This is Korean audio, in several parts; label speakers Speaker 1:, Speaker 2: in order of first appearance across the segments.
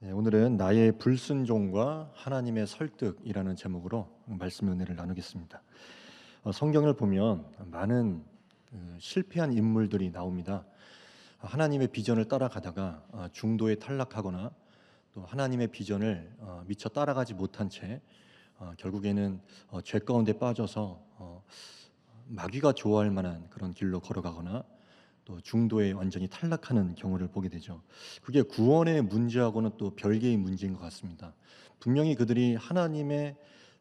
Speaker 1: 네, 오늘은 나의 불순종과 하나님의 설득이라는 제목으로 말씀 은혜를 나누겠습니다. 성경을 보면 많은 실패한 인물들이 나옵니다. 하나님의 비전을 따라가다가 중도에 탈락하거나 또 하나님의 비전을 미처 따라가지 못한 채 결국에는 죄 가운데 빠져서 마귀가 좋아할 만한 그런 길로 걸어가거나 또 중도에 완전히 탈락하는 경우를 보게 되죠. 그게 구원의 문제하고는 또 별개의 문제인 것 같습니다. 분명히 그들이 하나님의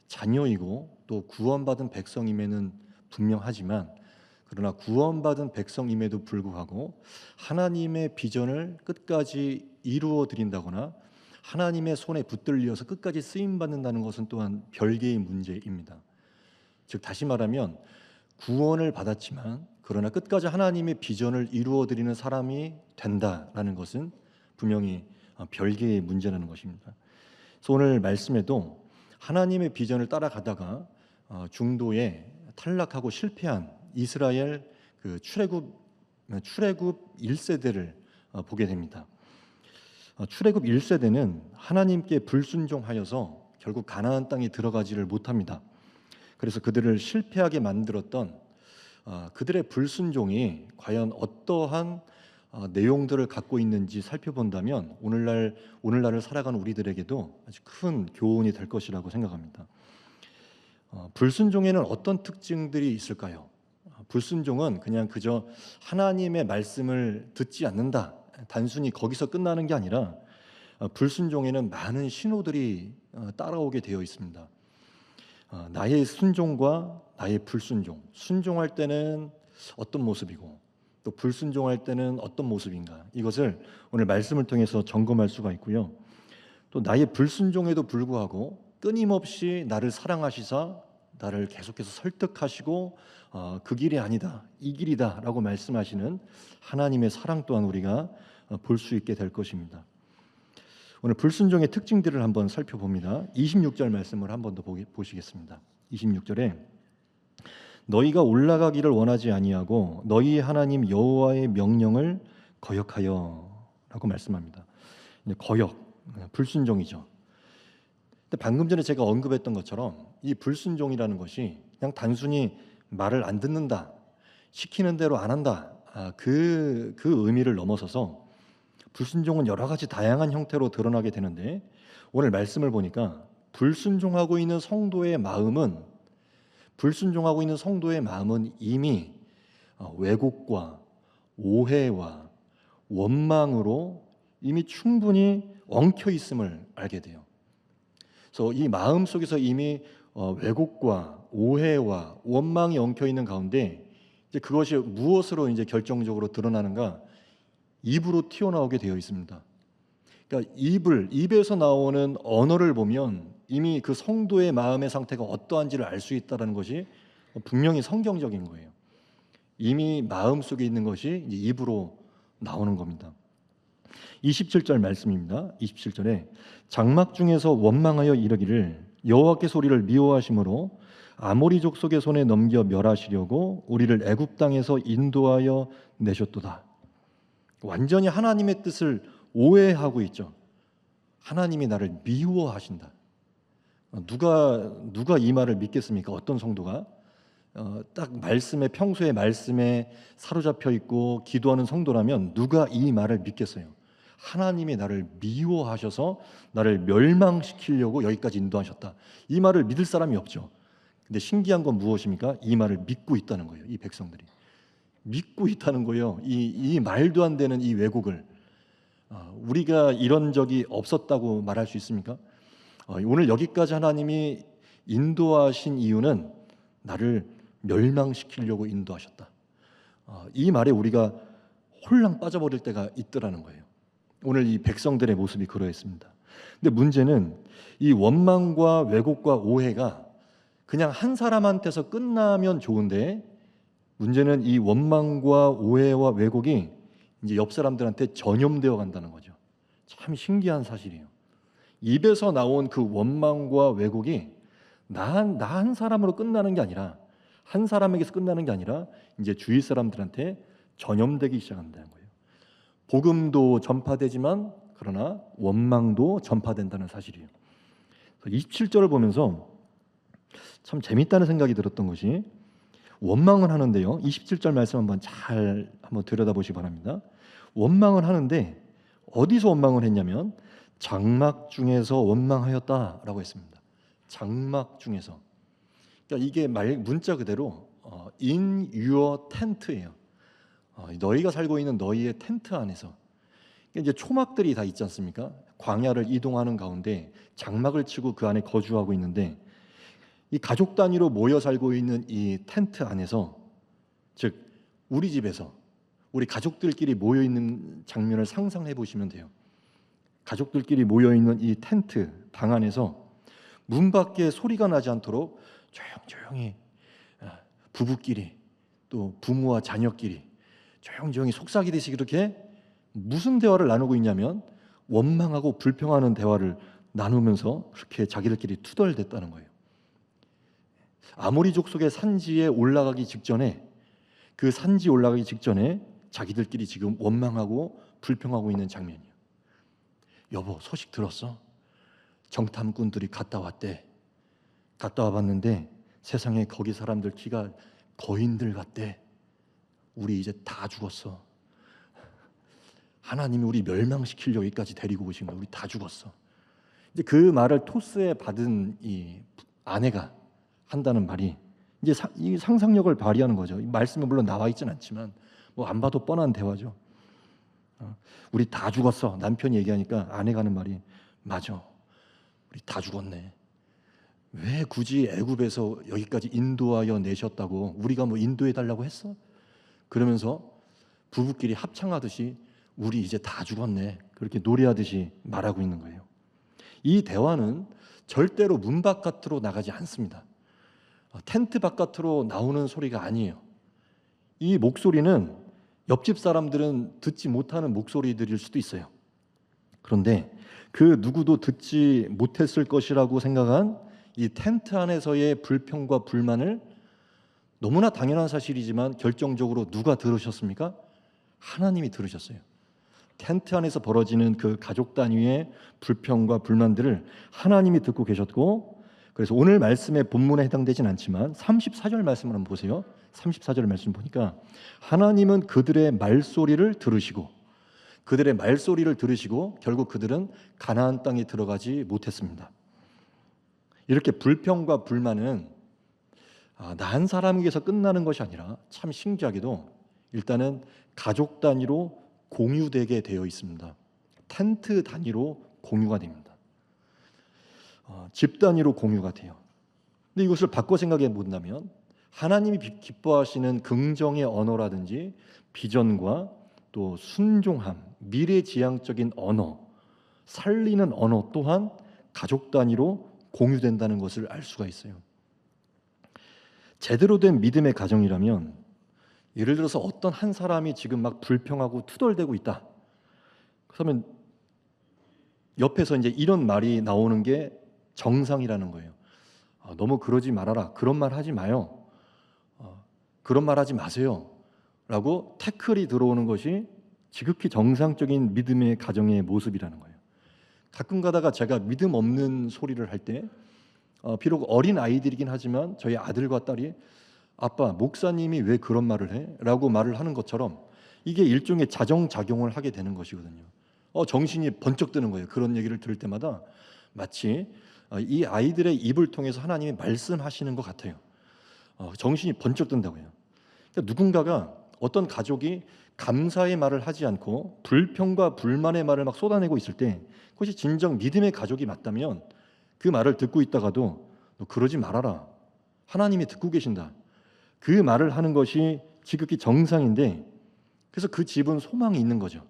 Speaker 1: 자녀이고 또 구원받은 백성임에는 분명하지만, 그러나 구원받은 백성임에도 불구하고 하나님의 비전을 끝까지 이루어 드린다거나 하나님의 손에 붙들려서 끝까지 쓰임 받는다는 것은 또한 별개의 문제입니다. 즉 다시 말하면 구원을 받았지만 그러나 끝까지 하나님의 비전을 이루어 드리는 사람이 된다라는 것은 분명히 별개의 문제라는 것입니다. 그래서 오늘 말씀에도 하나님의 비전을 따라가다가 중도에 탈락하고 실패한 이스라엘 그 출애굽 1세대를 보게 됩니다. 출애굽 1세대는 하나님께 불순종하여서 결국 가나안 땅에 들어가지를 못합니다. 그래서 그들을 실패하게 만들었던 그들의 불순종이 과연 어떠한 내용들을 갖고 있는지 살펴본다면 오늘날을 살아가는 우리들에게도 아주 큰 교훈이 될 것이라고 생각합니다. 불순종에는 어떤 특징들이 있을까요? 불순종은 그냥 그저 하나님의 말씀을 듣지 않는다, 단순히 거기서 끝나는 게 아니라 불순종에는 많은 신호들이 따라오게 되어 있습니다. 나의 순종과 나의 불순종, 순종할 때는 어떤 모습이고 또 불순종할 때는 어떤 모습인가, 이것을 오늘 말씀을 통해서 점검할 수가 있고요. 또 나의 불순종에도 불구하고 끊임없이 나를 사랑하시사 나를 계속해서 설득하시고 그 길이 아니다, 이 길이다 라고 말씀하시는 하나님의 사랑 또한 우리가 볼 수 있게 될 것입니다. 오늘 불순종의 특징들을 한번 살펴봅니다. 26절 말씀을 한 번 더 보시겠습니다. 26절에 너희가 올라가기를 원하지 아니하고 너희 하나님 여호와의 명령을 거역하여 라고 말씀합니다. 거역, 불순종이죠. 근데 방금 전에 제가 언급했던 것처럼 이 불순종이라는 것이 그냥 단순히 말을 안 듣는다, 시키는 대로 안 한다, 그 의미를 넘어서서 불순종은 여러 가지 다양한 형태로 드러나게 되는데, 오늘 말씀을 보니까 불순종하고 있는 성도의 마음은 이미 왜곡과 오해와 원망으로 이미 충분히 엉켜 있음을 알게 돼요. 그래서 이 마음 속에서 이미 왜곡과 오해와 원망이 엉켜 있는 가운데 이제 그것이 무엇으로 이제 결정적으로 드러나는가? 입으로 튀어나오게 되어 있습니다. 그러니까 입에서 나오는 언어를 보면 이미 그 성도의 마음의 상태가 어떠한지를 알 수 있다는 것이 분명히 성경적인 거예요. 이미 마음 속에 있는 것이 이제 입으로 나오는 겁니다. 27절 말씀입니다. 27절에 장막 중에서 원망하여 이르기를 여호와께서 우리를 미워하심으로 아모리 족속의 손에 넘겨 멸하시려고 우리를 애굽 땅에서 인도하여 내셨도다. 완전히 하나님의 뜻을 오해하고 있죠. 하나님이 나를 미워하신다. 누가 이 말을 믿겠습니까? 어떤 성도가 딱 평소에 말씀에 사로잡혀 있고 기도하는 성도라면 누가 이 말을 믿겠어요? 하나님이 나를 미워하셔서 나를 멸망시키려고 여기까지 인도하셨다. 이 말을 믿을 사람이 없죠. 근데 신기한 건 무엇입니까? 이 말을 믿고 있다는 거예요. 이 백성들이 믿고 있다는 거예요. 이 말도 안 되는 이 왜곡을. 우리가 이런 적이 없었다고 말할 수 있습니까? 오늘 여기까지 하나님이 인도하신 이유는 나를 멸망시키려고 인도하셨다. 이 말에 우리가 홀랑 빠져버릴 때가 있더라는 거예요. 오늘 이 백성들의 모습이 그러했습니다. 근데 문제는 이 원망과 왜곡과 오해가 그냥 한 사람한테서 끝나면 좋은데, 문제는 이 원망과 오해와 왜곡이 이제 옆 사람들한테 전염되어 간다는 거죠. 참 신기한 사실이에요. 입에서 나온 그 원망과 왜곡이 나 한 사람으로 끝나는 게 아니라, 한 사람에게서 끝나는 게 아니라 이제 주위 사람들한테 전염되기 시작한다는 거예요. 복음도 전파되지만 그러나 원망도 전파된다는 사실이에요. 27절을 보면서 참 재밌다는 생각이 들었던 것이 원망을 하는데요. 27절 말씀 한번 들여다보시기 바랍니다. 원망을 하는데 어디서 원망을 했냐면 장막 중에서 원망하였다라고 했습니다. 장막 중에서. 그러니까 이게 문자 그대로 in your tent예요. 너희가 살고 있는 너희의 텐트 안에서. 그러니까 이제 초막들이 다 있지 않습니까? 광야를 이동하는 가운데 장막을 치고 그 안에 거주하고 있는데 이 가족 단위로 모여 살고 있는 이 텐트 안에서, 즉 우리 집에서 우리 가족들끼리 모여 있는 장면을 상상해 보시면 돼요. 가족들끼리 모여 있는 이 텐트 방 안에서 문 밖에 소리가 나지 않도록 조용히 부부끼리 또 부모와 자녀끼리 조용히 속삭이듯이 그렇게 무슨 대화를 나누고 있냐면 원망하고 불평하는 대화를 나누면서 그렇게 자기들끼리 투덜댔다는 거예요. 아모리 족속의 산지에 올라가기 직전에, 그 산지 올라가기 직전에 자기들끼리 지금 원망하고 불평하고 있는 장면이에요. 여보, 소식 들었어? 정탐꾼들이 갔다 왔대. 갔다 와봤는데 세상에 거기 사람들 키가 거인들 같대. 우리 이제 다 죽었어. 하나님이 우리 멸망시키려고 여기까지 데리고 오신 거야. 우리 다 죽었어. 이제 그 말을 토스에 받은 이 아내가 한다는 말이 이제 이 상상력을 발휘하는 거죠. 이 말씀에 물론 나와 있진 않지만 뭐 안 봐도 뻔한 대화죠. 우리 다 죽었어. 남편이 얘기하니까 아내가 하는 말이 맞아. 우리 다 죽었네. 왜 굳이 애굽에서 여기까지 인도하여 내셨다고? 우리가 뭐 인도해 달라고 했어? 그러면서 부부끼리 합창하듯이 우리 이제 다 죽었네. 그렇게 노래하듯이 말하고 있는 거예요. 이 대화는 절대로 문 바깥으로 나가지 않습니다. 텐트 바깥으로 나오는 소리가 아니에요. 이 목소리는 옆집 사람들은 듣지 못하는 목소리들일 수도 있어요. 그런데 그 누구도 듣지 못했을 것이라고 생각한 이 텐트 안에서의 불평과 불만을, 너무나 당연한 사실이지만 결정적으로 누가 들으셨습니까? 하나님이 들으셨어요. 텐트 안에서 벌어지는 그 가족 단위의 불평과 불만들을 하나님이 듣고 계셨고, 그래서 오늘 말씀의 본문에 해당되진 않지만 34절 말씀을 한번 보세요. 34절 말씀 보니까 하나님은 그들의 말소리를 들으시고 결국 그들은 가나안 땅에 들어가지 못했습니다. 이렇게 불평과 불만은 나 한 사람에게서 끝나는 것이 아니라 참 신기하게도 일단은 가족 단위로 공유되게 되어 있습니다. 텐트 단위로 공유가 됩니다. 집 단위로 공유가 돼요. 근데 이것을 바꿔 생각해 본다면 하나님이 기뻐하시는 긍정의 언어라든지 비전과 또 순종함, 미래지향적인 언어, 살리는 언어 또한 가족 단위로 공유된다는 것을 알 수가 있어요. 제대로 된 믿음의 가정이라면, 예를 들어서 어떤 한 사람이 지금 막 불평하고 투덜대고 있다. 그러면 옆에서 이제 이런 말이 나오는 게 정상이라는 거예요. 너무 그러지 말아라. 그런 말 하지 마요. 그런 말 하지 마세요. 라고 태클이 들어오는 것이 지극히 정상적인 믿음의 가정의 모습이라는 거예요. 가끔 가다가 제가 믿음 없는 소리를 할 때, 비록 어린 아이들이긴 하지만 저희 아들과 딸이 아빠, 목사님이 왜 그런 말을 해? 라고 말을 하는 것처럼 이게 일종의 자정작용을 하게 되는 것이거든요. 정신이 번쩍 드는 거예요. 그런 얘기를 들을 때마다 마치 이 아이들의 입을 통해서 하나님이 말씀하시는 것 같아요. 정신이 번쩍 든다고요. 그러니까 누군가가, 어떤 가족이 감사의 말을 하지 않고 불평과 불만의 말을 막 쏟아내고 있을 때, 그것이 진정 믿음의 가족이 맞다면 그 말을 듣고 있다가도 너 그러지 말아라. 하나님이 듣고 계신다. 그 말을 하는 것이 지극히 정상인데, 그래서 그 집은 소망이 있는 거죠.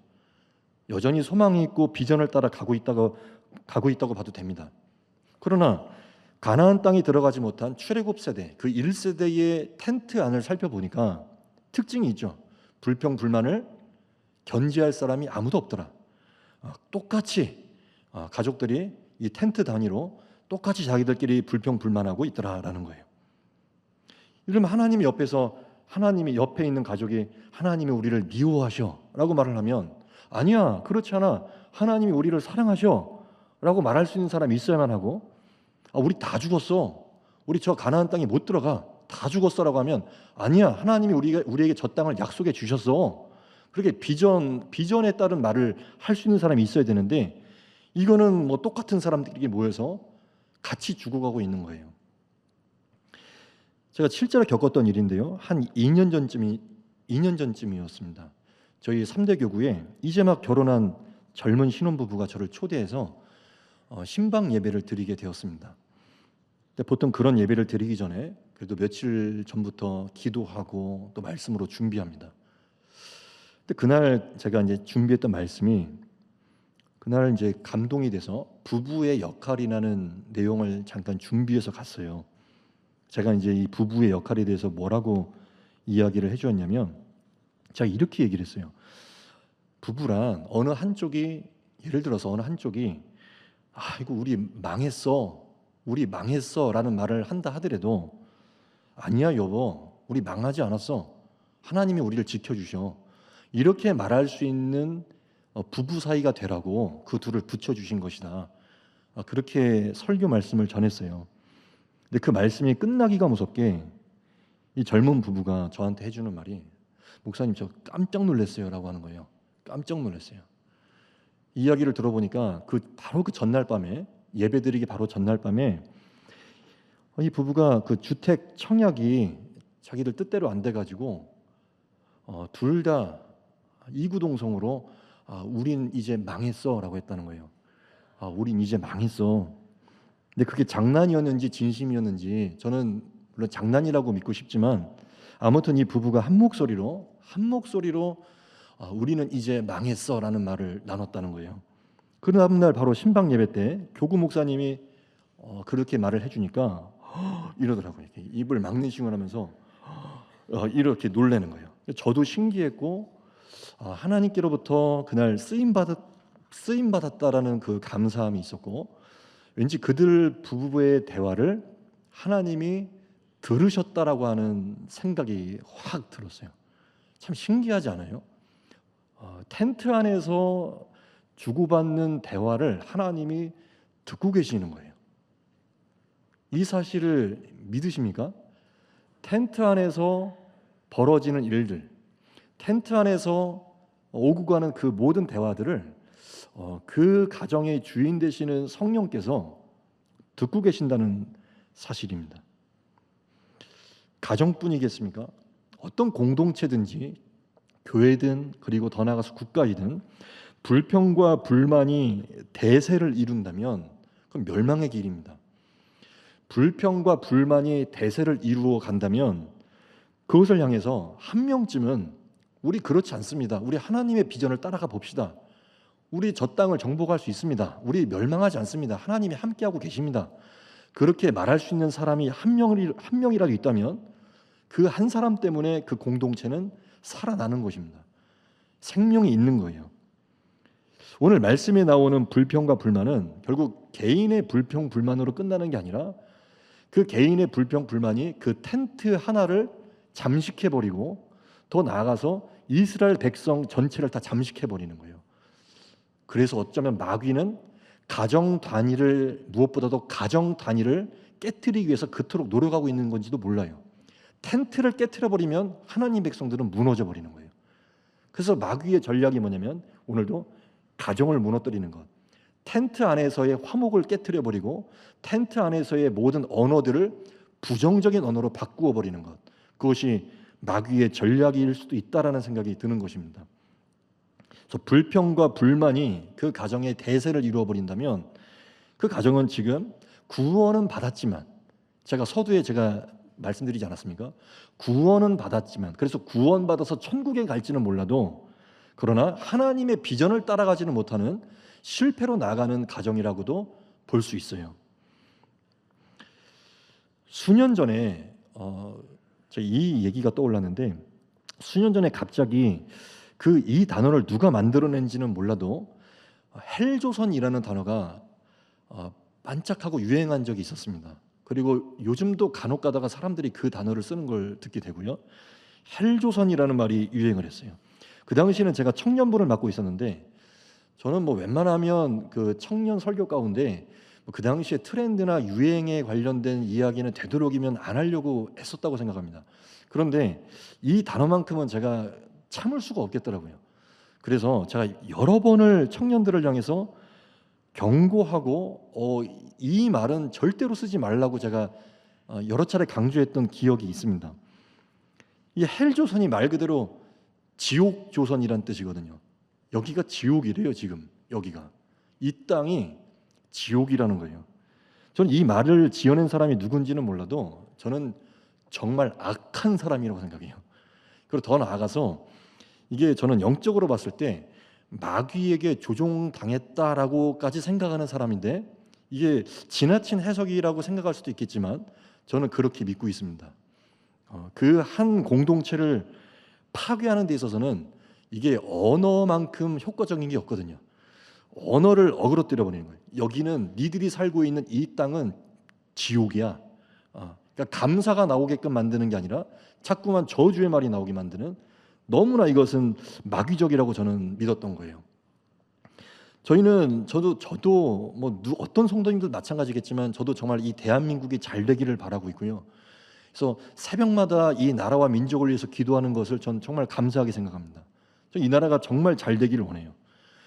Speaker 1: 여전히 소망이 있고 비전을 따라 가고 있다고 봐도 됩니다. 그러나 가나안 땅에 들어가지 못한 출애굽 세대, 그 1세대의 텐트 안을 살펴보니까 특징이 있죠. 불평 불만을 견지할 사람이 아무도 없더라. 똑같이 가족들이 이 텐트 단위로 똑같이 자기들끼리 불평 불만하고 있더라라는 거예요. 이러면 하나님이 옆에 있는 가족이 하나님이 우리를 미워하셔라고 말을 하면, 아니야, 그렇지 않아. 하나님이 우리를 사랑하셔라고 말할 수 있는 사람이 있어야만 하고, 우리 다 죽었어, 우리 저 가나안 땅에 못 들어가, 다 죽었어라고 하면 아니야, 하나님이 우리에게 저 땅을 약속해 주셨어, 그렇게 비전에 따른 말을 할 수 있는 사람이 있어야 되는데, 이거는 뭐 똑같은 사람들이 모여서 같이 죽어가고 있는 거예요. 제가 실제로 겪었던 일인데요, 한 2년 전쯤이었습니다. 저희 3대 교구에 이제 막 결혼한 젊은 신혼부부가 저를 초대해서 신방 예배를 드리게 되었습니다. 근데 보통 그런 예배를 드리기 전에 그래도 며칠 전부터 기도하고 또 말씀으로 준비합니다. 근데 그날 제가 이제 준비했던 말씀이, 그날 이제 감동이 돼서 부부의 역할이라는 내용을 잠깐 준비해서 갔어요. 제가 이제 이 부부의 역할에 대해서 뭐라고 이야기를 해주었냐면, 제가 이렇게 얘기를 했어요. 부부란 어느 한쪽이, 예를 들어서 어느 한쪽이 이거 우리 망했어 라는 말을 한다 하더라도, 아니야 여보, 우리 망하지 않았어, 하나님이 우리를 지켜주셔, 이렇게 말할 수 있는 부부 사이가 되라고 그 둘을 붙여주신 것이다. 그렇게 설교 말씀을 전했어요. 근데 그 말씀이 끝나기가 무섭게 이 젊은 부부가 저한테 해주는 말이, 목사님 저 깜짝 놀랐어요 라고 하는 거예요. 깜짝 놀랐어요. 이야기를 들어보니까 바로 그 전날 밤에, 예배드리기 바로 전날 밤에 이 부부가 그 주택 청약이 자기들 뜻대로 안 돼가지고 둘 다 이구동성으로 우린 이제 망했어 라고 했다는 거예요. 우린 이제 망했어. 근데 그게 장난이었는지 진심이었는지 저는 물론 장난이라고 믿고 싶지만, 아무튼 이 부부가 한 목소리로 우리는 이제 망했어 라는 말을 나눴다는 거예요. 그 다음날 바로 신방 예배 때 교구 목사님이 그렇게 말을 해주니까 이러더라고요. 이렇게 입을 막는 식으로 하면서 이렇게 놀라는 거예요. 저도 신기했고, 하나님께로부터 그날 쓰임 받았다라는 그 감사함이 있었고, 왠지 그들 부부의 대화를 하나님이 들으셨다라고 하는 생각이 확 들었어요. 참 신기하지 않아요? 텐트 안에서 주고받는 대화를 하나님이 듣고 계시는 거예요. 이 사실을 믿으십니까? 텐트 안에서 벌어지는 일들, 텐트 안에서 오고 가는 그 모든 대화들을 그 가정의 주인 되시는 성령께서 듣고 계신다는 사실입니다. 가정뿐이겠습니까? 어떤 공동체든지, 교회든 그리고 더 나아가서 국가이든, 불평과 불만이 대세를 이룬다면 그건 멸망의 길입니다. 불평과 불만이 대세를 이루어 간다면 그것을 향해서 한 명쯤은 우리 그렇지 않습니다, 우리 하나님의 비전을 따라가 봅시다, 우리 저 땅을 정복할 수 있습니다, 우리 멸망하지 않습니다, 하나님이 함께하고 계십니다, 그렇게 말할 수 있는 사람이 한 명이라도 있다면 그 한 사람 때문에 그 공동체는 살아나는 것입니다. 생명이 있는 거예요. 오늘 말씀에 나오는 불평과 불만은 결국 개인의 불평 불만으로 끝나는 게 아니라, 그 개인의 불평 불만이 그 텐트 하나를 잠식해버리고 더 나아가서 이스라엘 백성 전체를 다 잠식해버리는 거예요. 그래서 어쩌면 마귀는 무엇보다도 가정 단위를 깨트리기 위해서 그토록 노력하고 있는 건지도 몰라요. 텐트를 깨트려버리면 하나님 백성들은 무너져 버리는 거예요. 그래서 마귀의 전략이 뭐냐면, 오늘도 가정을 무너뜨리는 것, 텐트 안에서의 화목을 깨트려버리고 텐트 안에서의 모든 언어들을 부정적인 언어로 바꾸어 버리는 것, 그것이 마귀의 전략일 수도 있다라는 생각이 드는 것입니다. 그래서 불평과 불만이 그 가정의 대세를 이루어 버린다면 그 가정은 지금 구원은 받았지만, 서두에 제가 말씀드리지 않았습니까? 구원은 받았지만, 그래서 구원받아서 천국에 갈지는 몰라도, 그러나 하나님의 비전을 따라가지는 못하는 실패로 나가는 가정이라고도 볼 수 있어요. 수년 전에 이 얘기가 떠올랐는데, 수년 전에 갑자기 이 단어를 누가 만들어낸지는 몰라도 헬조선이라는 단어가 반짝하고 유행한 적이 있었습니다. 그리고 요즘도 간혹 가다가 사람들이 그 단어를 쓰는 걸 듣게 되고요. 헬조선이라는 말이 유행을 했어요. 그 당시에는 제가 청년부를 맡고 있었는데 저는 뭐 웬만하면 그 청년 설교 가운데 뭐그 당시에 트렌드나 유행에 관련된 이야기는 되도록이면 안 하려고 했었다고 생각합니다. 그런데 이 단어만큼은 제가 참을 수가 없겠더라고요. 그래서 제가 여러 번을 청년들을 향해서 경고하고 이 말은 절대로 쓰지 말라고 제가 여러 차례 강조했던 기억이 있습니다. 이 헬조선이 말 그대로 지옥조선이란 뜻이거든요. 여기가 지옥이래요. 지금 여기가 이 땅이 지옥이라는 거예요. 저는 이 말을 지어낸 사람이 누군지는 몰라도 저는 정말 악한 사람이라고 생각해요. 그리고 더 나아가서 이게 저는 영적으로 봤을 때 마귀에게 조종당했다라고까지 생각하는 사람인데, 이게 지나친 해석이라고 생각할 수도 있겠지만 저는 그렇게 믿고 있습니다. 그 한 공동체를 파괴하는 데 있어서는 이게 언어만큼 효과적인 게 없거든요. 언어를 어그로 때려버리는 거예요. 여기는 니들이 살고 있는 이 땅은 지옥이야. 그러니까 감사가 나오게끔 만드는 게 아니라 자꾸만 저주의 말이 나오게 만드는, 너무나 이것은 마귀적이라고 저는 믿었던 거예요. 저도 뭐 어떤 성도님도 마찬가지겠지만 저도 정말 이 대한민국이 잘 되기를 바라고 있고요. 그래서 새벽마다 이 나라와 민족을 위해서 기도하는 것을 전 정말 감사하게 생각합니다. 이 나라가 정말 잘 되기를 원해요.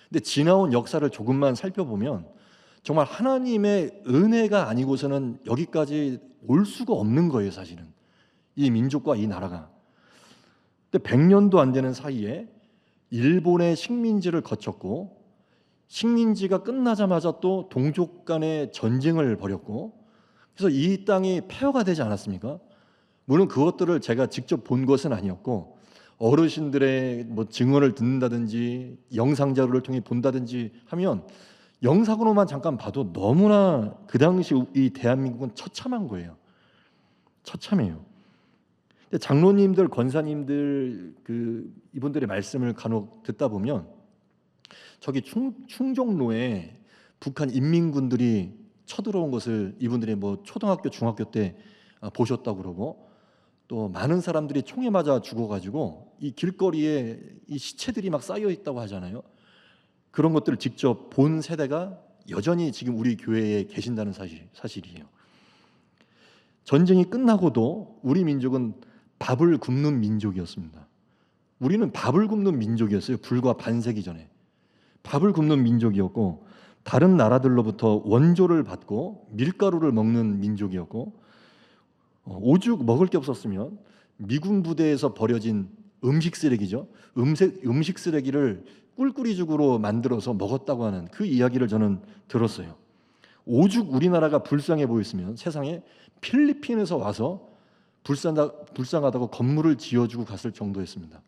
Speaker 1: 근데 지나온 역사를 조금만 살펴보면 정말 하나님의 은혜가 아니고서는 여기까지 올 수가 없는 거예요, 사실은. 이 민족과 이 나라가. 근데 100년도 안 되는 사이에 일본의 식민지를 거쳤고, 식민지가 끝나자마자 또 동족 간의 전쟁을 벌였고, 그래서 이 땅이 폐허가 되지 않았습니까? 물론 그것들을 제가 직접 본 것은 아니었고 어르신들의 뭐 증언을 듣는다든지 영상 자료를 통해 본다든지 하면, 영상으로만 잠깐 봐도 너무나 그 당시 이 대한민국은 처참한 거예요. 처참해요. 근데 장로님들, 권사님들 이분들의 말씀을 간혹 듣다 보면 저기 충정로에 북한 인민군들이 쳐들어온 것을 이분들이 뭐 초등학교, 중학교 때 보셨다고 그러고, 또 많은 사람들이 총에 맞아 죽어가지고 이 길거리에 이 시체들이 막 쌓여 있다고 하잖아요. 그런 것들을 직접 본 세대가 여전히 지금 우리 교회에 계신다는 사실이에요. 전쟁이 끝나고도 우리 민족은 밥을 굶는 민족이었습니다. 우리는 밥을 굶는 민족이었어요. 불과 반세기 전에 밥을 굶는 민족이었고, 다른 나라들로부터 원조를 받고 밀가루를 먹는 민족이었고, 오죽 먹을 게 없었으면 미군 부대에서 버려진 음식 쓰레기죠. 음식 쓰레기를 꿀꿀이죽으로 만들어서 먹었다고 하는 그 이야기를 저는 들었어요. 오죽 우리나라가 불쌍해 보였으면 세상에 필리핀에서 와서 불쌍하다고 건물을 지어주고 갔을 정도였습니다.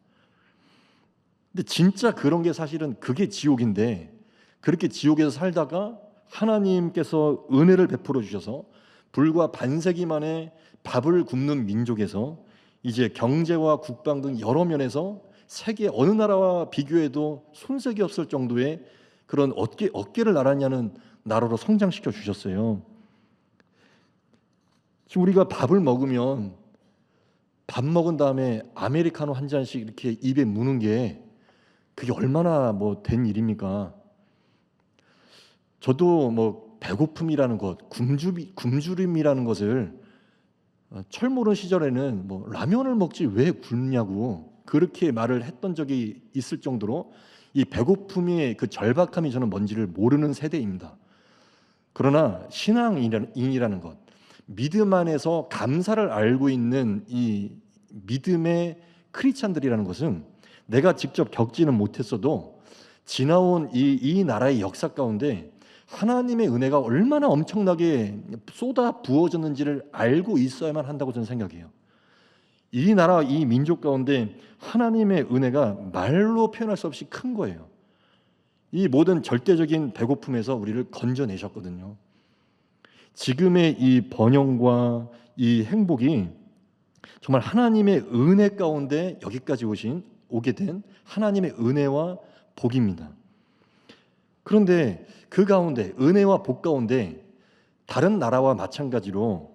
Speaker 1: 근데 진짜 그런 게 사실은 그게 지옥인데, 그렇게 지옥에서 살다가 하나님께서 은혜를 베풀어 주셔서 불과 반세기 만에 밥을 굶는 민족에서 이제 경제와 국방 등 여러 면에서 세계 어느 나라와 비교해도 손색이 없을 정도의 그런 어깨를 나란히 나라로 성장시켜 주셨어요. 지금 우리가 밥을 먹으면 밥 먹은 다음에 아메리카노 한 잔씩 이렇게 입에 무는 게 그게 얼마나 뭐 된 일입니까? 저도 뭐 배고픔이라는 것, 굶주림이라는 것을 철모른 시절에는 뭐 라면을 먹지 왜 굶냐고 그렇게 말을 했던 적이 있을 정도로 이 배고픔의 그 절박함이 저는 뭔지를 모르는 세대입니다. 그러나 신앙인이라는 것, 믿음 안에서 감사를 알고 있는 이 믿음의 크리스찬들이라는 것은 내가 직접 겪지는 못했어도 지나온 이 나라의 역사 가운데 하나님의 은혜가 얼마나 엄청나게 쏟아 부어졌는지를 알고 있어야만 한다고 저는 생각해요. 이 나라, 이 민족 가운데 하나님의 은혜가 말로 표현할 수 없이 큰 거예요. 이 모든 절대적인 배고픔에서 우리를 건져내셨거든요. 지금의 이 번영과 이 행복이 정말 하나님의 은혜 가운데 여기까지 오게 된 하나님의 은혜와 복입니다. 그런데 그 가운데, 은혜와 복 가운데 다른 나라와 마찬가지로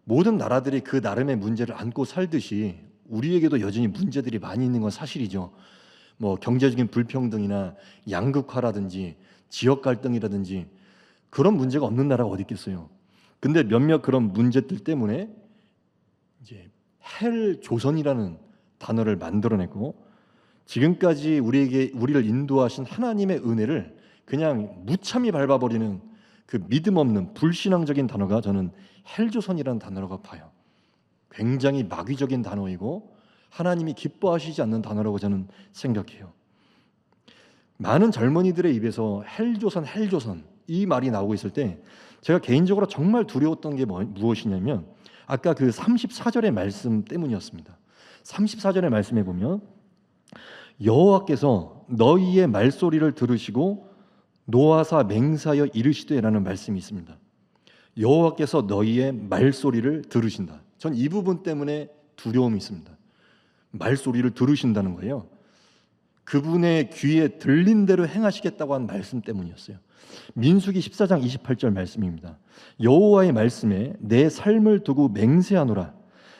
Speaker 1: 모든 나라들이 그 나름의 문제를 안고 살듯이 우리에게도 여전히 문제들이 많이 있는 건 사실이죠. 뭐 경제적인 불평등이나 양극화라든지 지역 갈등이라든지 그런 문제가 없는 나라가 어디 있겠어요. 근데 몇몇 그런 문제들 때문에 이제 헬 조선이라는 단어를 만들어내고 지금까지 우리를 인도하신 하나님의 은혜를 그냥 무참히 밟아버리는 그 믿음 없는 불신앙적인 단어가 저는 헬조선이라는 단어라고 봐요. 굉장히 마귀적인 단어이고 하나님이 기뻐하시지 않는 단어라고 저는 생각해요. 많은 젊은이들의 입에서 헬조선 이 말이 나오고 있을 때 제가 개인적으로 정말 두려웠던 게 무엇이냐면 아까 그 34절의 말씀 때문이었습니다. 34절의 말씀에 보면 여호와께서 너희의 말소리를 들으시고 노하사 맹세하여 이르시되라는 말씀이 있습니다. 여호와께서 너희의 말소리를 들으신다. 전 이 부분 때문에 두려움이 있습니다. 말소리를 들으신다는 거예요. 그분의 귀에 들린 대로 행하시겠다고 한 말씀 때문이었어요. 민수기 14장 28절 말씀입니다. 여호와의 말씀에 내 삶을 두고 맹세하노라.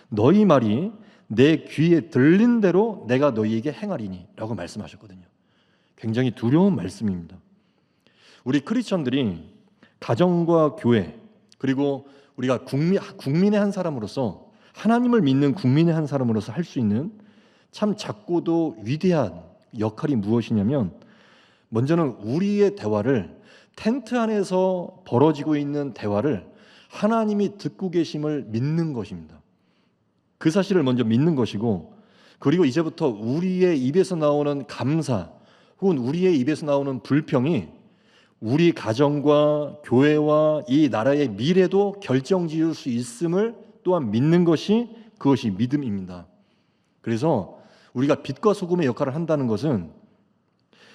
Speaker 1: 너희 말이 내 귀에 들린 대로 내가 너희에게 행하리니 라고 말씀하셨거든요. 굉장히 두려운 말씀입니다. 우리 크리스천들이 가정과 교회 그리고 우리가 국민의 한 사람으로서 하나님을 믿는 국민의 한 사람으로서 할 수 있는 참 작고도 위대한 역할이 무엇이냐면 먼저는 우리의 대화를 텐트 안에서 벌어지고 있는 대화를 하나님이 듣고 계심을 믿는 것입니다. 그 사실을 먼저 믿는 것이고 그리고 이제부터 우리의 입에서 나오는 감사 혹은 우리의 입에서 나오는 불평이 우리 가정과 교회와 이 나라의 미래도 결정지을 수 있음을 또한 믿는 것이 그것이 믿음입니다. 그래서 우리가 빛과 소금의 역할을 한다는 것은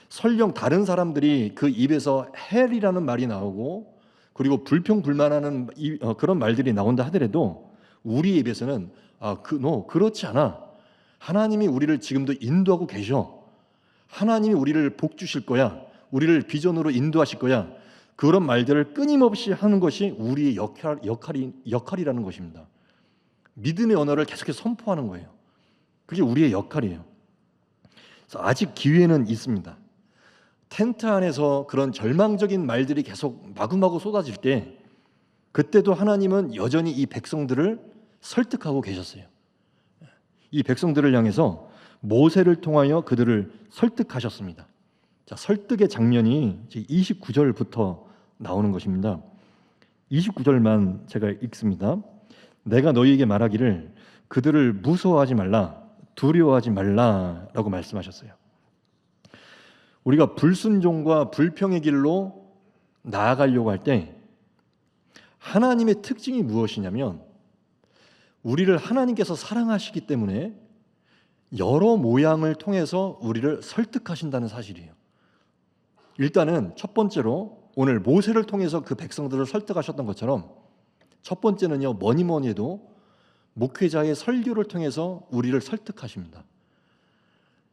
Speaker 1: 설령 다른 사람들이 그 입에서 헬이라는 말이 나오고 그리고 불평불만하는 그런 말들이 나온다 하더라도 우리 입에서는 그렇지 않아. 하나님이 우리를 지금도 인도하고 계셔. 하나님이 우리를 복 주실 거야. 우리를 비전으로 인도하실 거야. 그런 말들을 끊임없이 하는 것이 우리의 역할이라는 것입니다. 믿음의 언어를 계속해서 선포하는 거예요. 그게 우리의 역할이에요. 그래서 아직 기회는 있습니다. 텐트 안에서 그런 절망적인 말들이 계속 마구마구 쏟아질 때 그때도 하나님은 여전히 이 백성들을 설득하고 계셨어요. 이 백성들을 향해서 모세를 통하여 그들을 설득하셨습니다. 자, 설득의 장면이 29절부터 나오는 것입니다. 29절만 제가 읽습니다. 내가 너희에게 말하기를 그들을 무서워하지 말라, 두려워하지 말라라고 말씀하셨어요. 우리가 불순종과 불평의 길로 나아가려고 할 때 하나님의 특징이 무엇이냐면 우리를 하나님께서 사랑하시기 때문에 여러 모양을 통해서 우리를 설득하신다는 사실이에요. 일단은 첫 번째로 오늘 모세를 통해서 그 백성들을 설득하셨던 것처럼 첫 번째는요, 뭐니 해도 목회자의 설교를 통해서 우리를 설득하십니다.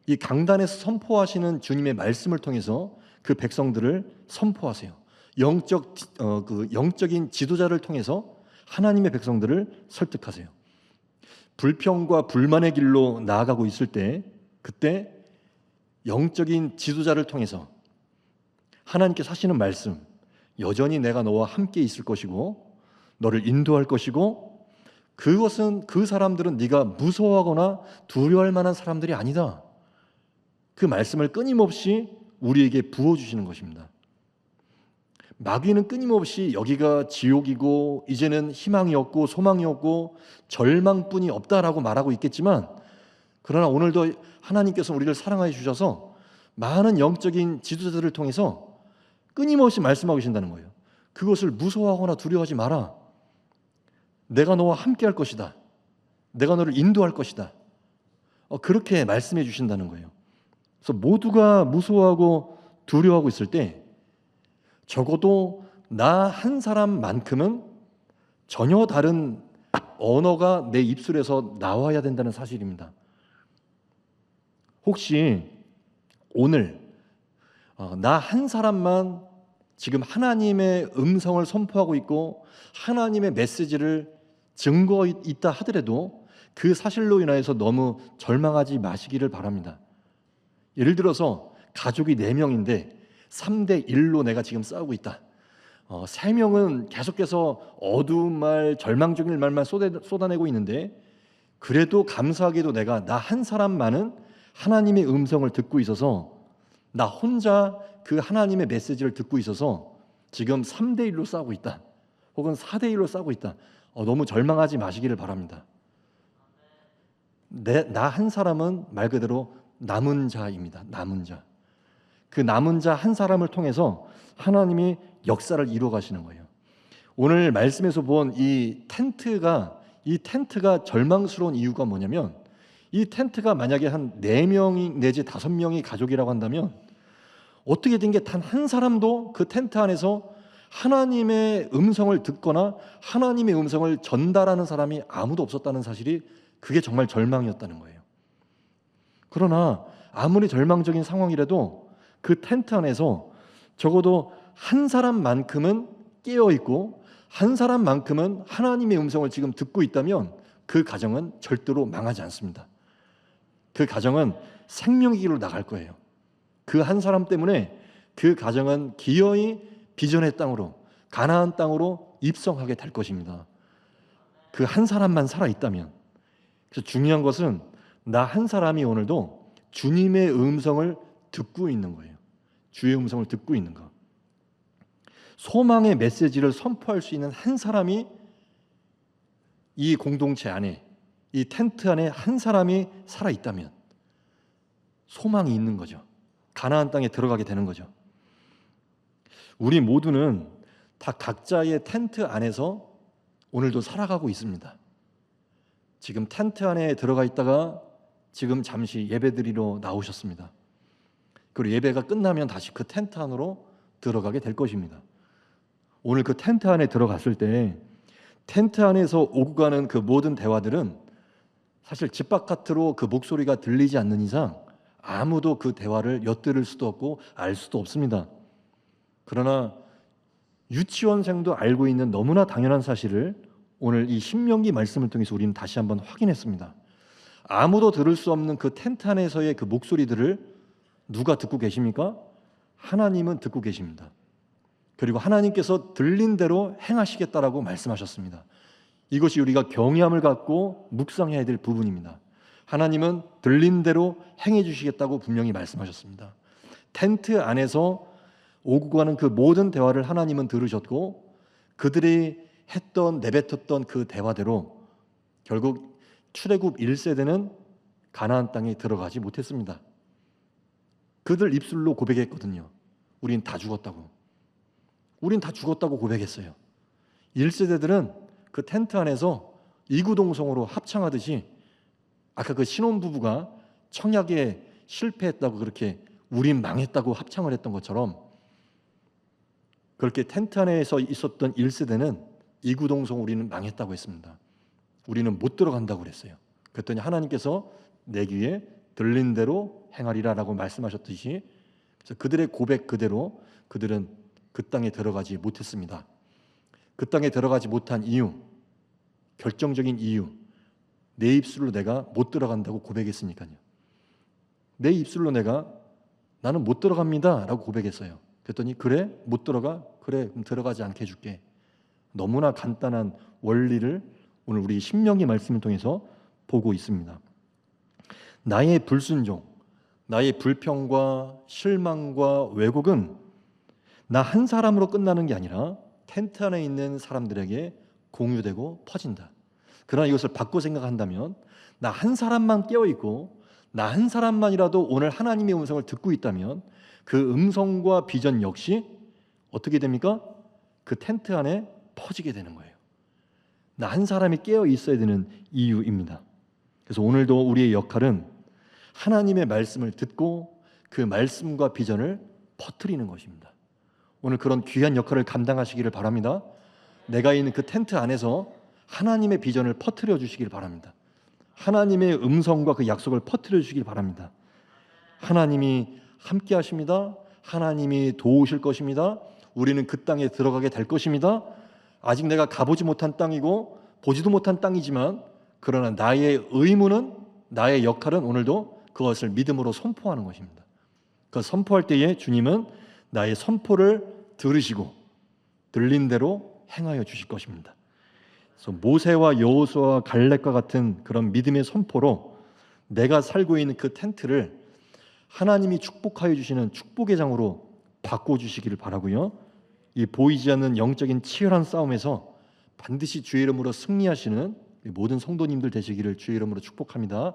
Speaker 1: 이 강단에서 선포하시는 주님의 말씀을 통해서 그 백성들을 선포하세요. 영적인 지도자를 통해서 하나님의 백성들을 설득하세요. 불평과 불만의 길로 나아가고 있을 때 그때 영적인 지도자를 통해서 하나님께서 하시는 말씀, 여전히 내가 너와 함께 있을 것이고 너를 인도할 것이고 그것은 그 사람들은 네가 무서워하거나 두려워할 만한 사람들이 아니다. 그 말씀을 끊임없이 우리에게 부어주시는 것입니다. 마귀는 끊임없이 여기가 지옥이고 이제는 희망이 없고 소망이 없고 절망뿐이 없다라고 말하고 있겠지만 그러나 오늘도 하나님께서 우리를 사랑하여 주셔서 많은 영적인 지도자들을 통해서 끊임없이 말씀하고 계신다는 거예요. 그것을 무서워하거나 두려워하지 마라. 내가 너와 함께 할 것이다. 내가 너를 인도할 것이다. 그렇게 말씀해 주신다는 거예요. 그래서 모두가 무서워하고 두려워하고 있을 때 적어도 나 한 사람만큼은 전혀 다른 언어가 내 입술에서 나와야 된다는 사실입니다. 혹시 오늘 나 한 사람만 지금 하나님의 음성을 선포하고 있고 하나님의 메시지를 증거 있다 하더라도 그 사실로 인하여서 너무 절망하지 마시기를 바랍니다. 예를 들어서 가족이 4명인데 3대 1로 내가 지금 싸우고 있다. 3명은 계속해서 어두운 말, 절망적인 말만 쏟아내고 있는데, 그래도 감사하게도 내가 나 한 사람만은 하나님의 음성을 듣고 있어서, 나 혼자 그 하나님의 메시지를 듣고 있어서 지금 3대 1로 싸우고 있다, 혹은 4대 1로 싸우고 있다. 너무 절망하지 마시기를 바랍니다. 나 한 사람은 말 그대로 남은 자입니다. 남은 자. 그 남은 자 한 사람을 통해서 하나님이 역사를 이루어 가시는 거예요. 오늘 말씀에서 본 이 텐트가 절망스러운 이유가 뭐냐면, 이 텐트가 만약에 한 4명이 내지 5명이 가족이라고 한다면 어떻게 된 게 단 한 사람도 그 텐트 안에서 하나님의 음성을 듣거나 하나님의 음성을 전달하는 사람이 아무도 없었다는 사실이, 그게 정말 절망이었다는 거예요. 그러나 아무리 절망적인 상황이라도 그 텐트 안에서 적어도 한 사람만큼은 깨어있고 한 사람만큼은 하나님의 음성을 지금 듣고 있다면 그 가정은 절대로 망하지 않습니다. 그 가정은 생명의 길로 나갈 거예요. 그 한 사람 때문에 그 가정은 기어이 비전의 땅으로, 가나안 땅으로 입성하게 될 것입니다. 그 한 사람만 살아있다면. 그래서 중요한 것은 나 한 사람이 오늘도 주님의 음성을 듣고 있는 거예요. 주의 음성을 듣고 있는 것. 소망의 메시지를 선포할 수 있는 한 사람이 이 공동체 안에, 이 텐트 안에 한 사람이 살아있다면 소망이 있는 거죠. 가나안 땅에 들어가게 되는 거죠. 우리 모두는 다 각자의 텐트 안에서 오늘도 살아가고 있습니다. 지금 텐트 안에 들어가 있다가 지금 잠시 예배드리러 나오셨습니다. 그리고 예배가 끝나면 다시 그 텐트 안으로 들어가게 될 것입니다. 오늘 그 텐트 안에 들어갔을 때 텐트 안에서 오고 가는 그 모든 대화들은 사실 집 바깥으로 그 목소리가 들리지 않는 이상 아무도 그 대화를 엿들을 수도 없고 알 수도 없습니다. 그러나 유치원생도 알고 있는 너무나 당연한 사실을 오늘 이 신명기 말씀을 통해서 우리는 다시 한번 확인했습니다. 아무도 들을 수 없는 그 텐트 안에서의 그 목소리들을 누가 듣고 계십니까? 하나님은 듣고 계십니다. 그리고 하나님께서 들린 대로 행하시겠다라고 말씀하셨습니다. 이것이 우리가 경외함을 갖고 묵상해야 될 부분입니다. 하나님은 들린 대로 행해 주시겠다고 분명히 말씀하셨습니다. 텐트 안에서 오고 가는 그 모든 대화를 하나님은 들으셨고, 그들이 내뱉었던 그 대화대로 결국 출애굽 1세대는 가나안 땅에 들어가지 못했습니다. 그들 입술로 고백했거든요. 우린 다 죽었다고. 우린 다 죽었다고 고백했어요. 1세대들은 그 텐트 안에서 이구동성으로 합창하듯이, 아까 그 신혼부부가 청약에 실패했다고 그렇게 우린 망했다고 합창을 했던 것처럼, 그렇게 텐트 안에서 있었던 1세대는 이구동성 우리는 망했다고 했습니다. 우리는 못 들어간다고 그랬어요. 그랬더니 하나님께서 내 귀에 들린 대로 행하리라라고 말씀하셨듯이, 그래서 그들의 고백 그대로 그들은 그 땅에 들어가지 못했습니다. 그 땅에 들어가지 못한 이유, 결정적인 이유, 내 입술로 내가 못 들어간다고 고백했으니까요. 내 입술로 나는 못 들어갑니다 라고 고백했어요. 그랬더니 그래? 못 들어가? 그래, 그럼 들어가지 않게 해줄게. 너무나 간단한 원리를 오늘 우리 신명기 말씀을 통해서 보고 있습니다. 나의 불순종, 나의 불평과 실망과 왜곡은 나 한 사람으로 끝나는 게 아니라 텐트 안에 있는 사람들에게 공유되고 퍼진다. 그러나 이것을 바꿔 생각한다면, 나 한 사람만 깨어있고 나 한 사람만이라도 오늘 하나님의 음성을 듣고 있다면 그 음성과 비전 역시 어떻게 됩니까? 그 텐트 안에 퍼지게 되는 거예요. 나 한 사람이 깨어 있어야 되는 이유입니다. 그래서 오늘도 우리의 역할은 하나님의 말씀을 듣고 그 말씀과 비전을 퍼뜨리는 것입니다. 오늘 그런 귀한 역할을 감당하시기를 바랍니다. 내가 있는 그 텐트 안에서 하나님의 비전을 퍼뜨려 주시길 바랍니다. 하나님의 음성과 그 약속을 퍼뜨려 주시길 바랍니다. 하나님이 함께 하십니다. 하나님이 도우실 것입니다. 우리는 그 땅에 들어가게 될 것입니다. 아직 내가 가보지 못한 땅이고 보지도 못한 땅이지만, 그러나 나의 의무는, 나의 역할은 오늘도 그것을 믿음으로 선포하는 것입니다. 그 선포할 때에 주님은 나의 선포를 들으시고 들린 대로 행하여 주실 것입니다. 그래서 모세와 여호수아와 갈렙과 같은 그런 믿음의 선포로 내가 살고 있는 그 텐트를 하나님이 축복하여 주시는 축복의 장으로 바꿔주시기를 바라고요. 이 보이지 않는 영적인 치열한 싸움에서 반드시 주의 이름으로 승리하시는 모든 성도님들 되시기를 주의 이름으로 축복합니다.